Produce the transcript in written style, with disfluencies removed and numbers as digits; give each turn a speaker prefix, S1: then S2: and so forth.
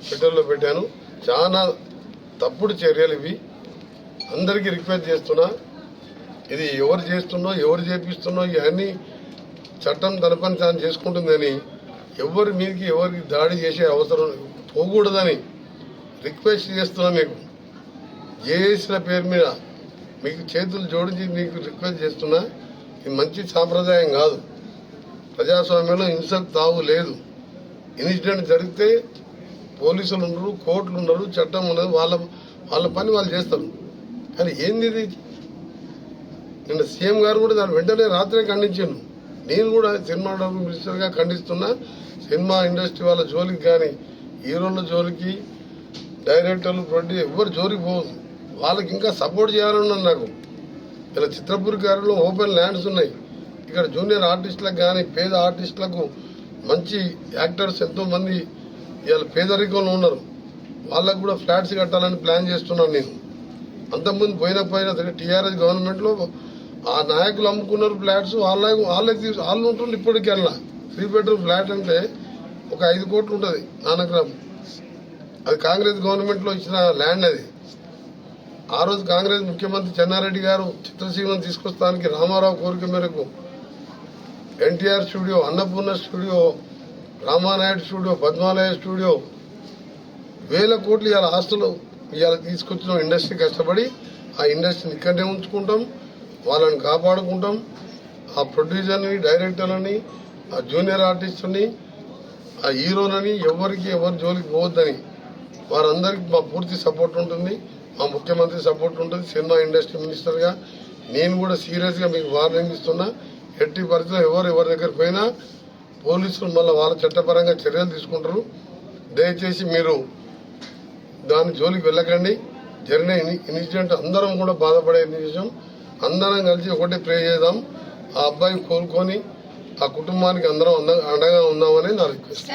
S1: ట్విట్టర్లో పెట్టాను. చాలా తప్పుడు చర్యలు ఇవి. అందరికీ రిక్వెస్ట్ చేస్తున్నా, ఇది ఎవరు చేస్తున్నో ఎవరు చేపిస్తున్నో ఇవన్నీ చట్టం తన పని తాను చేసుకుంటుందని, ఎవరి మీదకి ఎవరికి దాడి చేసే అవసరం పోకూడదని రిక్వెస్ట్ చేస్తున్నా. మీకు జేఏసీల పేరు మీద మీకు చేతులు జోడించి మీకు రిక్వెస్ట్ చేస్తున్నా. ఇది మంచి సాంప్రదాయం కాదు. ప్రజాస్వామ్యంలో హింసకు తావు లేదు. ఇన్సిడెంట్ జరిగితే పోలీసులు ఉండరు, కోర్టులు ఉండరు, చట్టం ఉండదు. వాళ్ళ పని వాళ్ళు చేస్తారు. కానీ ఏంది ఇది? నిన్న సీఎం గారు కూడా దాని వెంటనే రాత్రే ఖండించాను. నేను కూడా సినిమా మినిస్టర్గా ఖండిస్తున్నా. సినిమా ఇండస్ట్రీ వాళ్ళ జోలికి కానీ, హీరోల జోలికి, డైరెక్టర్లు, ప్రొడ్యూసర్ ఎవరు జోలికి పోదు. వాళ్ళకి ఇంకా సపోర్ట్ చేయాలన్నాను. నాకు ఇలా చిత్రపూర్ గారిలో ఓపెన్ ల్యాండ్స్ ఉన్నాయి. ఇక్కడ జూనియర్ ఆర్టిస్టులకు కానీ, పేద ఆర్టిస్టులకు మంచి యాక్టర్స్ ఎంతోమంది ఇవాళ పేదరికంలో ఉన్నారు. వాళ్ళకు కూడా ఫ్లాట్స్ కట్టాలని ప్లాన్ చేస్తున్నాను నేను. అంతకుముందు పోయిన టీఆర్ఎస్ గవర్నమెంట్లో ఆ నాయకులు అమ్ముకున్నారు ఫ్లాట్స్. వాళ్ళు ఉంటుంది ఇప్పటికెళ్ళా. 3 బెడ్రూమ్ ఫ్లాట్ అంటే ఒక 5 కోట్లు ఉంటుంది నానక్రామ్. అది కాంగ్రెస్ గవర్నమెంట్లో ఇచ్చిన ల్యాండ్. అది ఆ రోజు కాంగ్రెస్ ముఖ్యమంత్రి చెన్నారెడ్డి గారు చిత్రసీమను తీసుకొస్తానికి రామారావు కోరిక మేరకు NTR studio, Annapurna studio, Ramanaidu studio, Padmalaya studio, 1000 కోట్లు ఇవాళ ఆస్తులు ఇవాళ తీసుకొచ్చిన ఇండస్ట్రీ కష్టపడి ఆ ఇండస్ట్రీని ఇక్కడనే ఉంచుకుంటాం, వాళ్ళని కాపాడుకుంటాం. ఆ ప్రొడ్యూసర్ని, డైరెక్టర్లని, ఆ జూనియర్ ఆర్టిస్టుని, ఆ హీరోలని ఎవరి జోలికి పోవద్దని వారందరికీ మా పూర్తి సపోర్ట్ ఉంటుంది. మా ముఖ్యమంత్రి సపోర్ట్ ఉంటుంది. సినిమా ఇండస్ట్రీ మినిస్టర్గా నేను కూడా సీరియస్గా మీకు వార్నింగ్ ఇస్తున్నా. ఎట్టి పరిస్థితుల్లో ఎవరి దగ్గర పోయినా పోలీసులు మళ్ళీ వాళ్ళ చట్టపరంగా చర్యలు తీసుకుంటారు. దయచేసి మీరు దాని జోలికి వెళ్ళకండి. జరిగిన ఇన్సిడెంట్ అందరం కూడా బాధపడే విషయం. అందరం కలిసి ఒకటే ప్రే చేద్దాం. ఆ అబ్బాయి కోలుకొని ఆ కుటుంబానికి అందరం అండగా ఉందామని నా రిక్వెస్ట్.